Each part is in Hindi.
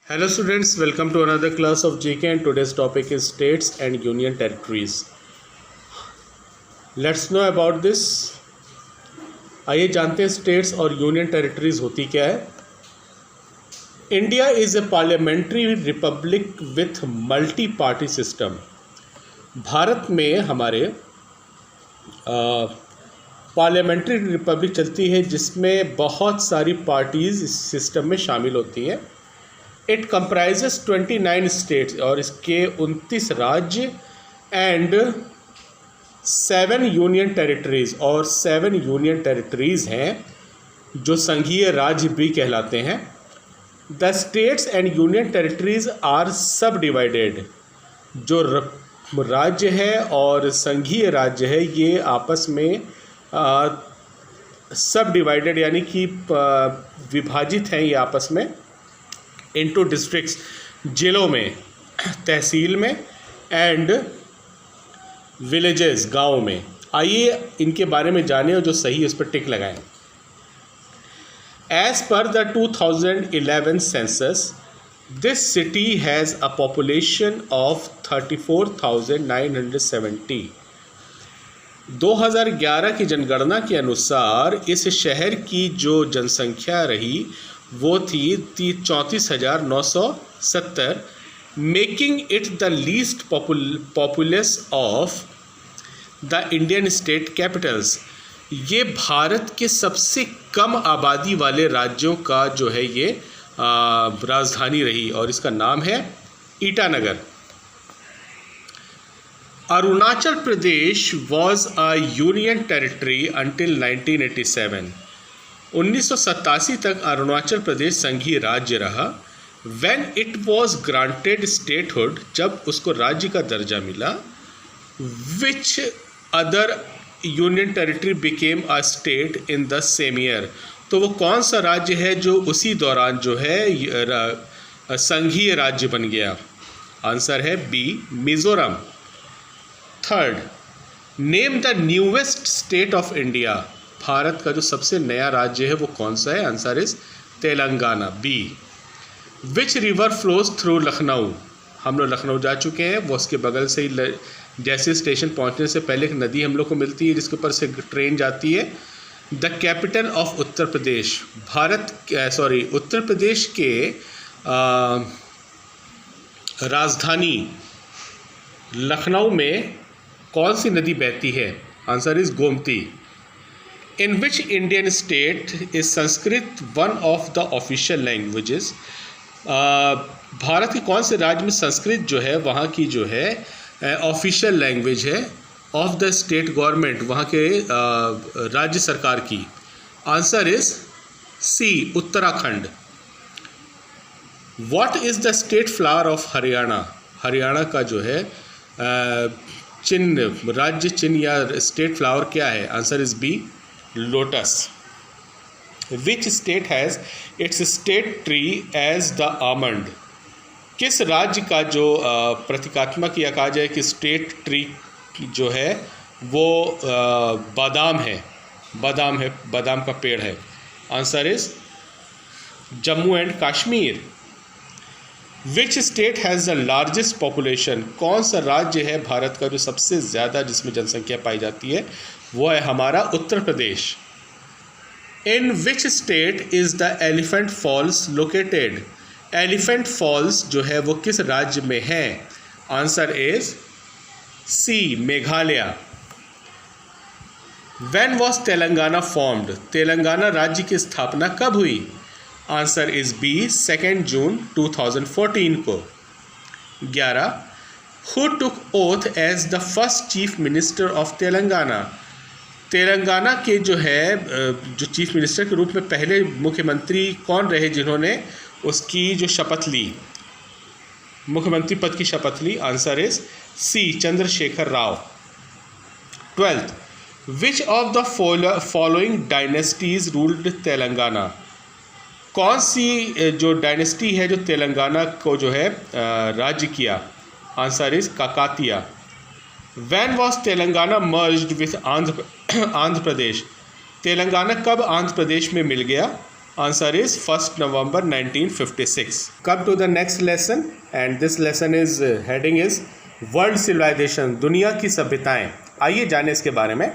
Hello students, welcome to another class of GK and today's topic is states and union territories. Let's know about this. आइए जानते हैं स्टेट्स और यूनियन टेरिटरीज होती क्या है. India is a parliamentary Republic with multi party system. Bharat में हमारे पार्लियामेंट्री रिपब्लिक चलती है जिसमें बहुत सारी पार्टीज़ इस सिस्टम में शामिल होती हैं. इट कंप्राइजेस 29 स्टेट्स और इसके 29 राज्य एंड 7 यूनियन टेरिटरीज़ और 7 यूनियन टेरिटरीज़ हैं जो संघीय राज्य भी कहलाते हैं. The states and union territories are subdivided. जो राज्य है और संघीय राज्य है ये आपस में सब डिवाइडेड यानी कि विभाजित हैं ये आपस में इनटू डिस्ट्रिक्ट्स, जिलों में, तहसील में एंड विलेजेस, गाँव में. आइए इनके बारे में जानें और जो सही है उस पर टिक लगाएं. As per the 2011 census this city has a population of 34,970. 2011 की जनगणना के अनुसार इस शहर की जो जनसंख्या रही वो थी 34,970, making it the least populace of the Indian state Capitals. ये भारत के सबसे कम आबादी वाले राज्यों का जो है ये राजधानी रही और इसका नाम है Itanagar. Arunachal Pradesh was a union territory until 1987. 1987 तक अरुणाचल प्रदेश संघीय राज्य रहा. When it was granted statehood, जब उसको राज्य का दर्जा मिला, which other union territory became a state in the same year. तो वो कौन सा राज्य है जो उसी दौरान जो है संघीय राज्य बन गया? आंसर है B, Mizoram. Third, name the newest state of India. भारत का जो सबसे नया राज्य है वो कौन सा है? Answer is Telangana, B. Which river flows through Lucknow. हम लोग लखनऊ जा चुके हैं, वो उसके बगल से ही जैसे स्टेशन पहुंचने से पहले एक नदी हम लोग को मिलती है जिसके ऊपर से ट्रेन जाती है. The capital of Uttar Pradesh. Uttar Pradesh के राजधानी लखनऊ में कौन सी नदी बहती है? Answer is Gomti. In which Indian state is Sanskrit one of the official languages. Bharat के कौन से राज्य में संस्कृत जो है वहाँ की जो है ऑफिशियल लैंग्वेज है ऑफ द स्टेट गवर्नमेंट, वहाँ के राज्य सरकार की? Answer is C, Uttarakhand. What is the state flower of Haryana. Haryana का जो है चिन्ह, राज्य चिन्ह या स्टेट फ्लावर क्या है? Answer is B, lotus. Which state has its state tree as the almond. किस राज्य का जो प्रतीकात्मक या कहा जाए कि स्टेट ट्री जो है वो बादाम है, बादाम का पेड़ है? Answer is Jammu and Kashmir. Which state has the largest population. कौन सा राज्य है भारत का जो सबसे ज़्यादा जिसमें जनसंख्या पाई जाती है? वो है हमारा Uttar Pradesh. In which state is the elephant falls located. Elephant falls जो है वो किस राज्य में है? Answer is C, Meghalaya. When was Telangana formed. Telangana राज्य की स्थापना कब हुई? आंसर इज बी, 2 जून 2014 को. 11. Who took oath as the first chief minister of Telangana. Telangana के जो चीफ मिनिस्टर के रूप में पहले मुख्यमंत्री कौन रहे जिन्होंने उसकी जो शपथ ली, मुख्यमंत्री पद की शपथ ली? Answer is C, Chandrashekar Rao. 12. Which of the following dynasties ruled Telangana. कौन सी जो डायनेस्टी है जो तेलंगाना को जो है राज्य किया? Answer is Kakatiya. When was Telangana merged with Andhra Pradesh. Telangana कब आंध्र प्रदेश में मिल गया? Answer is 1st November 1956. Come to the next lesson, and this lesson is heading is World Civilization, दुनिया की सभ्यताएं. आइए जाने इसके बारे में.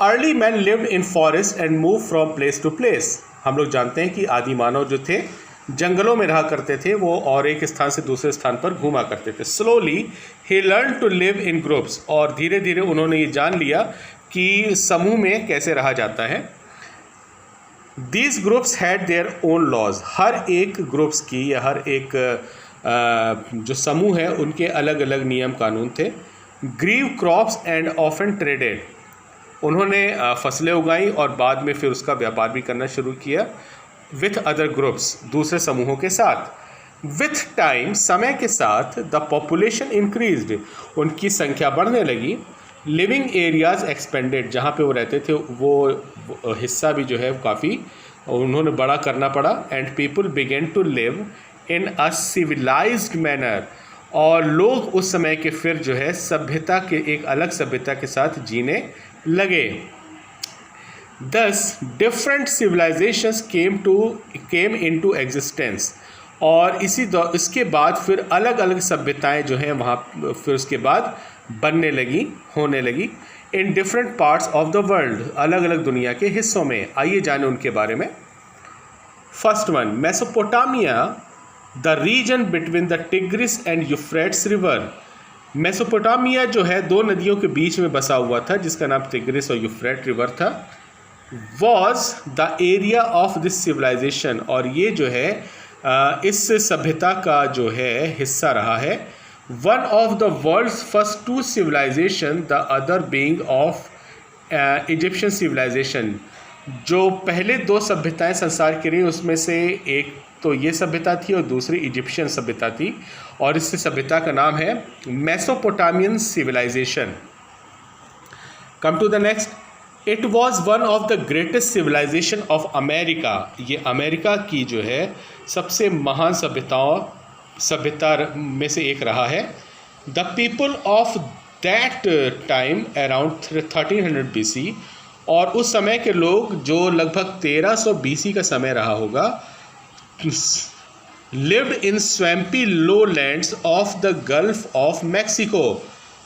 Early men lived in forest and moved from place to place. हम लोग जानते हैं कि आदि मानव जो थे जंगलों में रहा करते थे वो, और एक स्थान से दूसरे स्थान पर घूमा करते थे. Slowly he learned to live in groups. और धीरे धीरे उन्होंने ये जान लिया कि समूह में कैसे रहा जाता है. These groups had their own laws. हर एक ग्रुप्स की या हर एक जो समूह है उनके अलग अलग नियम कानून थे. Grew crops and often traded. उन्होंने फसलें उगाई और बाद में फिर उसका व्यापार भी करना शुरू किया. With other groups, दूसरे समूहों के साथ. With time, समय के साथ the population increased. उनकी संख्या बढ़ने लगी. लिविंग एरियाज एक्सपेंडेड, जहाँ पे वो रहते थे वो हिस्सा भी जो है काफ़ी उन्होंने बड़ा करना पड़ा. And people began to live in a civilized manner. और लोग उस समय के फिर जो है सभ्यता के एक अलग सभ्यता के साथ जीने लगे. दस different civilizations came into existence. और इसके बाद फिर अलग अलग सभ्यताएं जो हैं वहाँ फिर उसके बाद बनने लगी, होने लगी. In different parts of the world, अलग अलग दुनिया के हिस्सों में. आइए जाने उनके बारे में. First one, Mesopotamia, the region between the tigris and Euphrates river. Mesopotamia जो है दो नदियों के बीच में बसा हुआ था जिसका नाम टिग्रिस और यूफ्रेट रिवर था. Was the area of this civilization. और ये जो है इस सभ्यता का जो है हिस्सा रहा है. One of the world's first two civilization, the other being of Egyptian civilization. जो पहले दो सभ्यताएं संसार की रही उसमें से एक तो ये सभ्यता थी और दूसरी इजिप्शियन सभ्यता थी, और इस सभ्यता का नाम है Mesopotamian civilization. Come to the next. It was one of the greatest civilization of America. ये अमेरिका की जो है सबसे महान सभ्यता में से एक रहा है. The people of that time around 1300 BC. और उस समय के लोग जो लगभग 1300 BC का समय रहा होगा, lived in swampy low lands of the gulf of Mexico.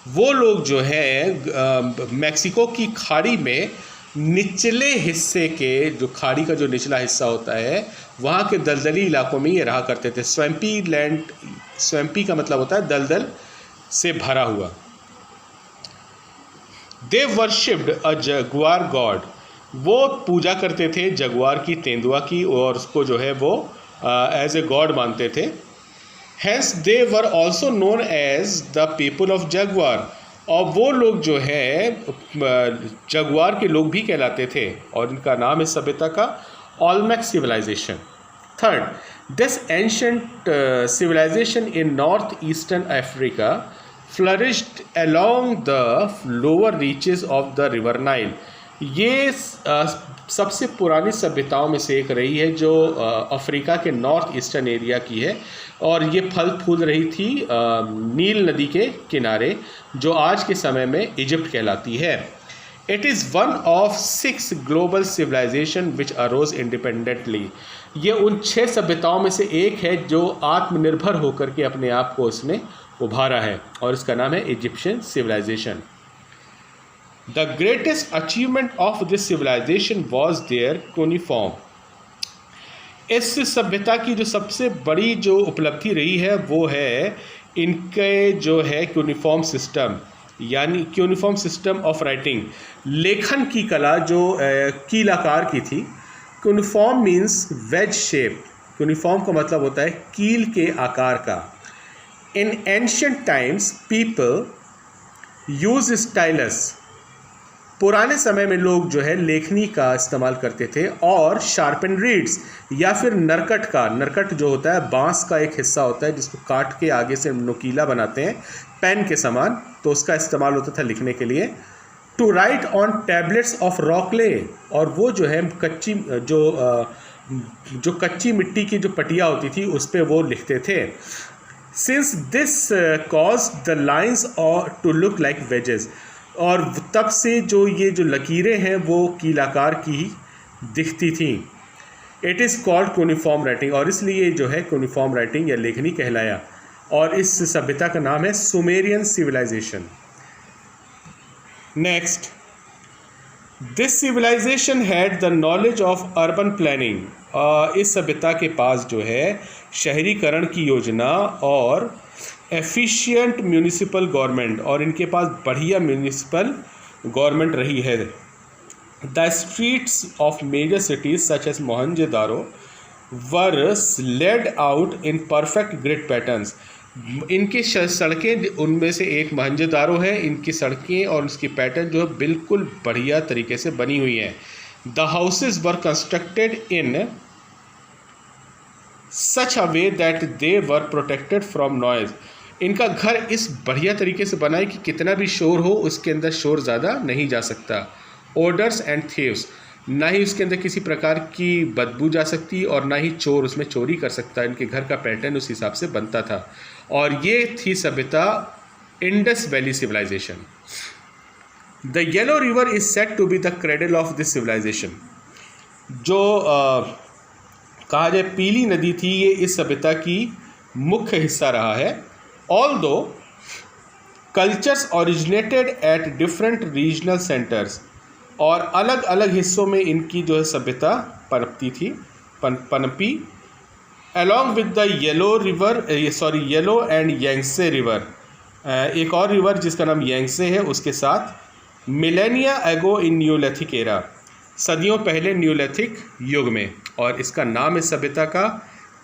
वो लोग जो है मैक्सिको की खाड़ी में निचले हिस्से के, जो खाड़ी का जो निचला हिस्सा होता है वहाँ के दलदली इलाकों में ये रहा करते थे. स्वैम्पी लैंड, स्वैम्पी का मतलब होता है दलदल से भरा हुआ. दे वर्शिप्ड अ जगुआर गॉड. वो पूजा करते थे जगुआर की, तेंदुआ की, और उसको जो है वो एज ए गॉड मानते थे. Hence they were also known as the people of jaguar. और वो लोग जो है जगुआर के लोग भी कहलाते थे, और इनका नाम इस सभ्यता का Olmec civilization. Third, this ancient civilization in north eastern Africa flourished along the lower reaches of the river Nile. ये सबसे पुरानी सभ्यताओं में से एक रही है जो अफ्रीका के नॉर्थ ईस्टर्न एरिया की है, और ये फल फूल रही थी नील नदी के किनारे, जो आज के समय में इजिप्ट कहलाती है. It is one of 6 global civilization which arose independently. ये उन 6 सभ्यताओं में से एक है जो आत्मनिर्भर होकर के अपने आप को उसने उभारा है, और इसका नाम है Egyptian civilization. The greatest achievement of this civilization was their cuneiform. इस सभ्यता की जो सबसे बड़ी जो उपलब्धि रही है वो है इनके जो है क्यूनिफॉर्म सिस्टम, यानी यूनिफॉर्म सिस्टम ऑफ राइटिंग. लेखन की कला जो कीलाकार की थी. Uniform means veg shape. Uniform का मतलब होता है कील के आकार का. In ancient times people use stylus. पुराने समय में लोग जो है लेखनी का इस्तेमाल करते थे, और शार्पन रीड्स या फिर नरकट का. नरकट जो होता है बांस का एक हिस्सा होता है जिसको काट के आगे से नुकीला बनाते हैं पेन के समान, तो उसका इस्तेमाल होता था लिखने के लिए. To write on tablets of rock clay. और वो जो है कच्ची जो कच्ची मिट्टी की जो पटिया होती थी उस पर वो लिखते थे. Since this cause the lines to look like wedges. और तब से जो ये जो लकीरें हैं वो कीलाकार की दिखती थी। It is called cuneiform writing, और इसलिए जो है क्यूनिफॉर्म राइटिंग या लेखनी कहलाया, और इस सभ्यता का नाम है Sumerian civilization. Next, this civilization had the knowledge of urban planning. इस सभ्यता के पास जो है शहरीकरण की योजना और एफिशिएंट म्यूनिसिपल गवर्नमेंट, और इनके पास बढ़िया म्यूनिसिपल गवर्नमेंट रही है। The streets of major cities such as Mohenjodaro were laid out in perfect grid patterns. इनकी सड़कें, उनमें से एक मोहनजोदारो है, इनकी सड़कें और उसकी पैटर्न जो है बिल्कुल बढ़िया तरीके से बनी हुई हैं। The houses were constructed in such a way that they were protected from noise. इनका घर इस बढ़िया तरीके से बना है कि कितना भी शोर हो उसके अंदर शोर ज़्यादा नहीं जा सकता। ओडर्स एंड थीव्स, ना ही उसके अंदर किसी प्रकार की बदबू जा सकती और ना ही चोर उसमें चोरी कर सकता। इनके घर का पैटर्न उस हिसाब से बनता था, और ये थी सभ्यता Indus valley civilization. The yellow river is said to be the cradle of this civilization. जो कहा जाए पीली नदी थी, ये इस सभ्यता की मुख्य हिस्सा रहा है। Although cultures originated at different regional centres, और अलग अलग हिस्सों में इनकी जो है सभ्यता पनपती थी, पनपी। Along with the yellow river, yellow and Yangtze river, एक और रिवर जिसका नाम यांगसे है, उसके साथ मिलेनिया एगो इन न्यूलिथिक एरा, सदियों पहले न्यूलिथिक युग में, और इसका नाम है सभ्यता का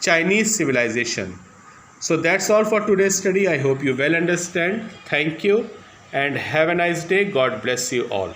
Chinese civilization. So that's all for today's study. I hope you well understand. Thank you and have a nice day. God bless you all.